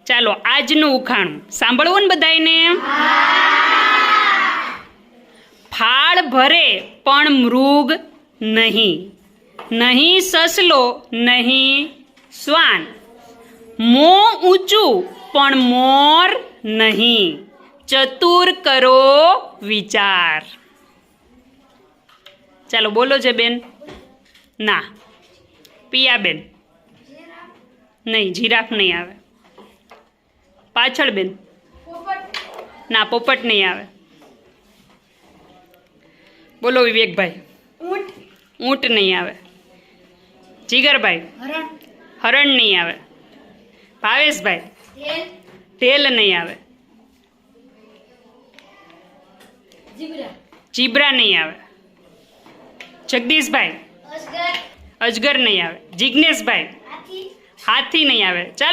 ચાલો આજનું ઉખાણું સાંભળવું ને બધાયને. ફાળ ભરે પણ મૃગ નહીં, નહીં સસલો નહીં શ્વાન, મોં ઊંચું પણ મોર નહીં, ચતુર કરો વિચાર. ચાલો બોલો છે બેન. ના. પિયા બેન નહીં, જીરાફ નહીં આવે. પાછળ બેન. ના, પોપટ નહીં આવે. બોલો વિવેકભાઈ. ઊંટ નહીં આવે. જીગરભાઈ. હરણ નહીં આવે. ભાવેશભાઈ. ઢેલ નહીં આવે. જીબ્રા નહીં આવે. જગદીશભાઈ. અજગર નહીં આવે. જિજ્ઞેશભાઈ. હાથી નહીં આવે. ચાલો.